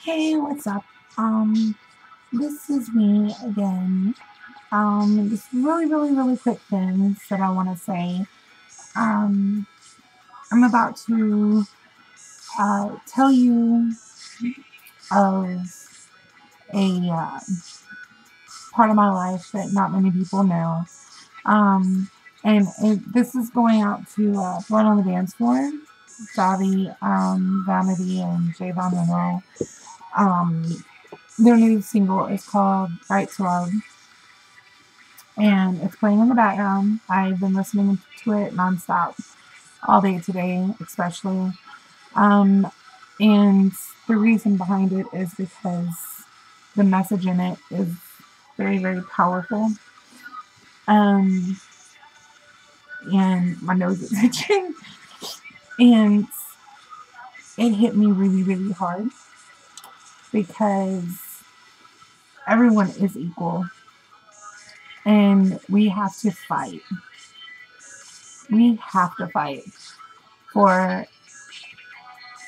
Hey, what's up? This is me again. Just really quick things that I want to say. Um, I'm about to tell you of a part of my life that not many people know. Um, this is going out to Blood on the Dance Floor, Dottie, Vanity, and Javon Monroe. Um, their new single is called Right to Love, and it's playing in the background. I've been listening to it nonstop all day today, especially. Um, and the reason behind it is because the message in it is very powerful. Um, and my nose is itching, and it hit me really hard because everyone is equal, and we have to fight. We have to fight for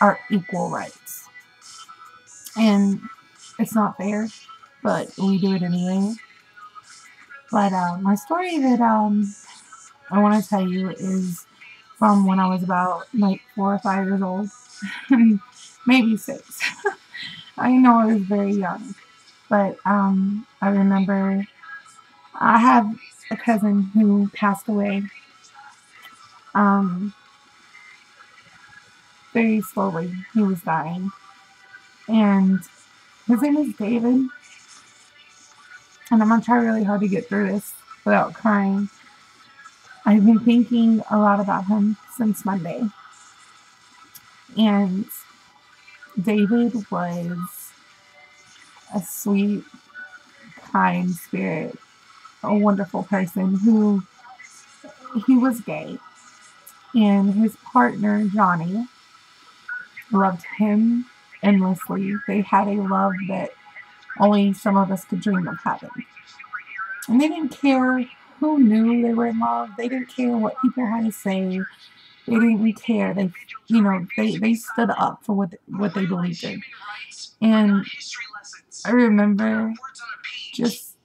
our equal rights. And it's not fair, but we do it anyway. But my story that I want to tell you is from when I was about like 4 or 5 years old, maybe 6. I know I was very young, but I remember I have a cousin who passed away um, very slowly. He was dying, and his name is David. And I'm gonna try really hard to get through this without crying. I've been thinking a lot about him since Monday. And David was a sweet, kind spirit, a wonderful person who he was gay. And his partner, Johnny, loved him endlessly. They had a love that only some of us could dream of having. And they didn't care who knew they were in love. They didn't care what people had to say. They didn't care. They stood up for what they believed in. And I remember just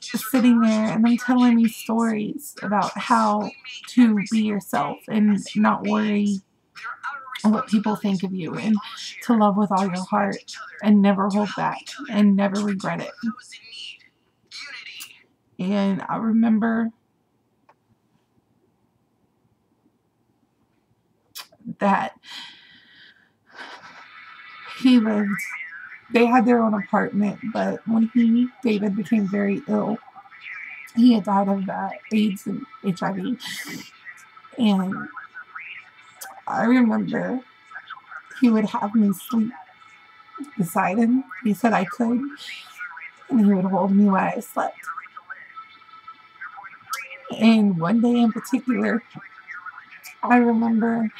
sitting there and them telling me stories about how to be yourself and not worry what people think of you, and to love with all your heart and never hold back and never regret it. And I remember that he lived, they had their own apartment, but when David, became very ill, he had died of AIDS and HIV. And I remember he would have me sleep beside him. He said I could, and he would hold me while I slept. And one day in particular, I remember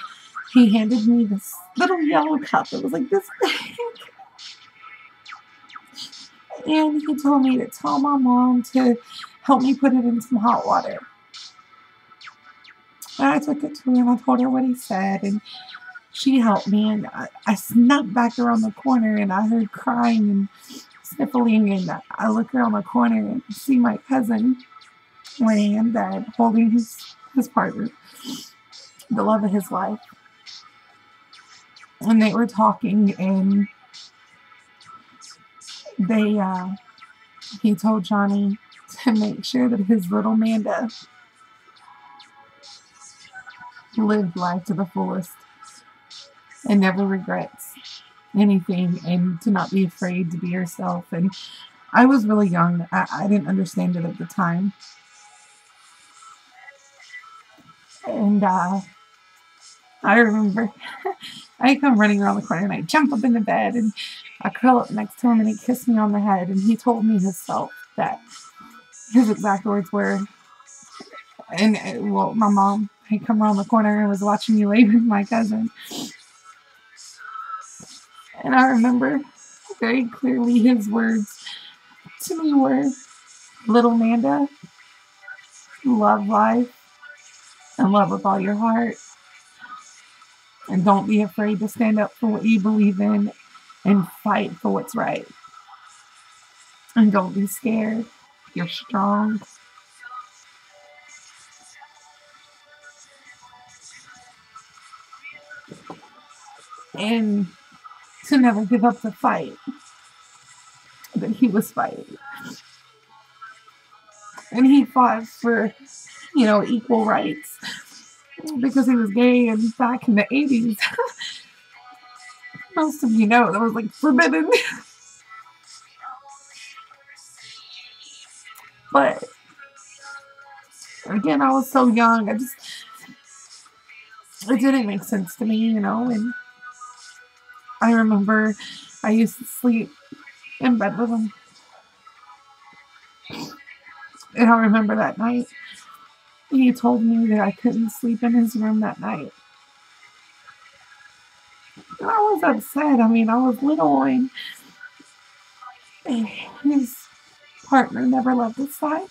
he handed me this little yellow cup. It was like this big. And he told me to tell my mom to help me put it in some hot water. And I took it to her and I told her what he said, and she helped me. And I snuck back around the corner and I heard crying and sniffling. And I look around the corner and see my cousin laying in bed holding his partner, the love of his life. And they were talking, and he told Johnny to make sure that his little Manda lived life to the fullest and never regrets anything, and to not be afraid to be herself. And I was really young. I didn't understand it at the time. And I remember I come running around the corner and I jump up in the bed and I curl up next to him and he kissed me on the head, and he told me himself that his exact words were, and well, my mom had come around the corner and was watching me lay with my cousin. And I remember very clearly his words to me were, "Little Manda, love life and love with all your heart. And don't be afraid to stand up for what you believe in. and fight for what's right. And don't be scared. You're strong. And to never give up the fight that he was fighting. And he fought for, equal rights because he was gay, and back in the 80s, most of you know that was like forbidden. But again, I was so young, it didn't make sense to me, and I remember I used to sleep in bed with him. And I remember that night, he told me that I couldn't sleep in his room that night. And I was upset. I mean, I was little, and his partner never left his side.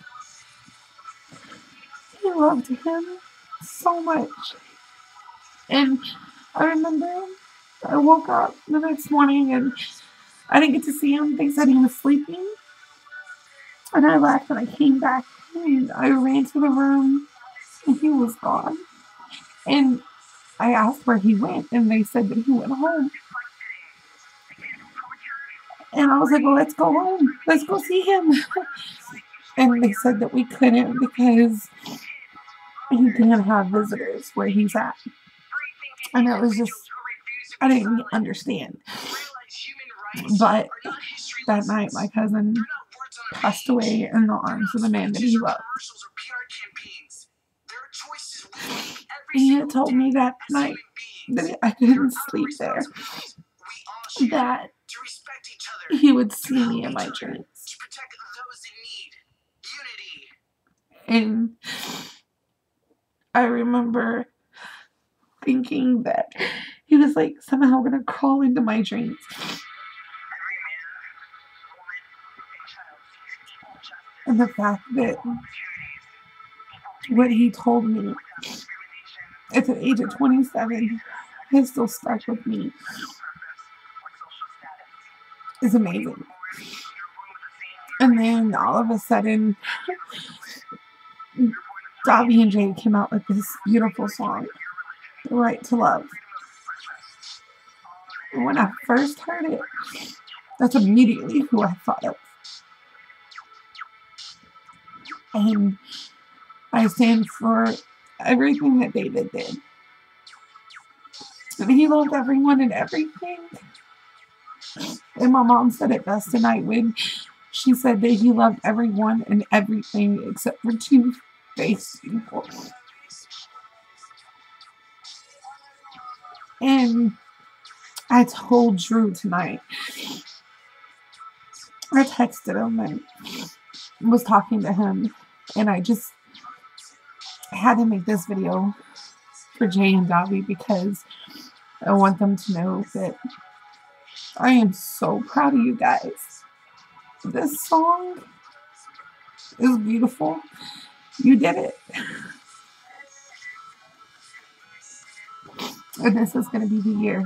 He loved him so much. And I remember I woke up the next morning and I didn't get to see him. They said he was sleeping. And I left and I came back and I ran to the room and he was gone. And I asked where he went and they said that he went home. And I was like, well, let's go home. Let's go see him. And they said that we couldn't because he can't have visitors where he's at. And it was just, I didn't understand. But that night, my cousin passed away in the arms of the man that he loved. He had told me that night that I couldn't sleep there, that he would see me in my dreams. And I remember thinking that he was like somehow going to crawl into my dreams. And the fact that what he told me at the age of 27 has still stuck with me is amazing. And then all of a sudden, Davi and Jay came out with this beautiful song, The Right to Love. And when I first heard it, that's immediately who I thought of. And I stand for everything that David did. And he loved everyone and everything. And my mom said it best tonight when she said that he loved everyone and everything except for two-faced people. And I told Drew tonight. I texted him and was talking to him. And I just had to make this video for Jay and Davi because I want them to know that I am so proud of you guys. This song is beautiful. You did it. And this is going to be the year.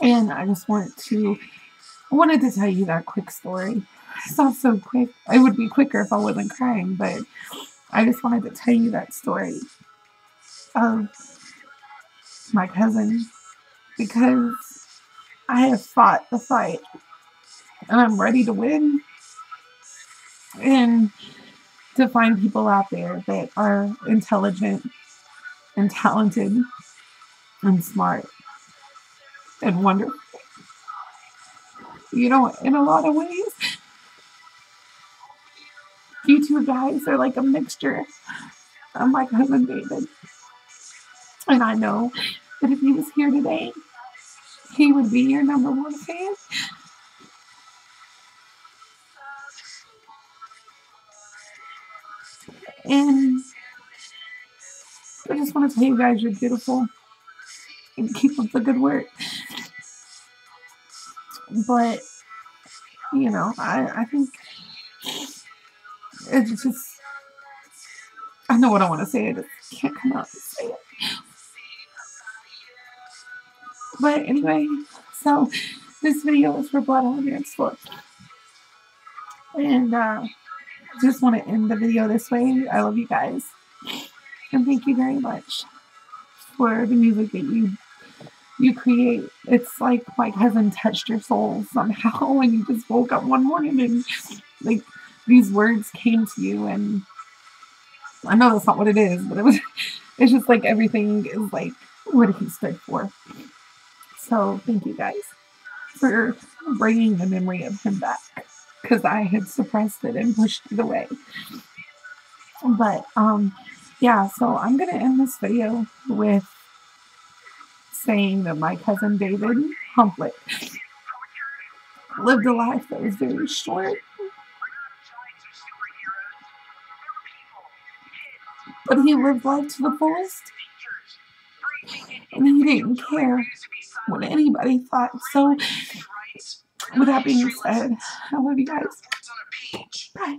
And I just wanted to tell you that quick story. It's not so quick. It would be quicker if I wasn't crying, but I just wanted to tell you that story of my cousin because I have fought the fight and I'm ready to win and to find people out there that are intelligent and talented and smart and wonderful. In a lot of ways, you two guys are like a mixture of my cousin David. And I know that if he was here today, he would be your #1 fan. And I just want to tell you guys you're beautiful and keep up the good work. But, I think it's just, I know what I want to say, I just can't come out and say it. But anyway, So this video is for Blood on Your Store. And just want to end the video this way. I love you guys. And thank you very much for the music that you create. It's like my cousin touched your soul somehow when you just woke up one morning and like these words came to you. And I know that's not what it is, but it's just like everything is like what he stood for. So thank you guys for bringing the memory of him back, because I had suppressed it and pushed it away. But yeah, so I'm gonna end this video with saying that my cousin David Humplet lived a life that was very short, but he lived life to the fullest, and he didn't care what anybody thought. So with that being said, I love you guys. Bye.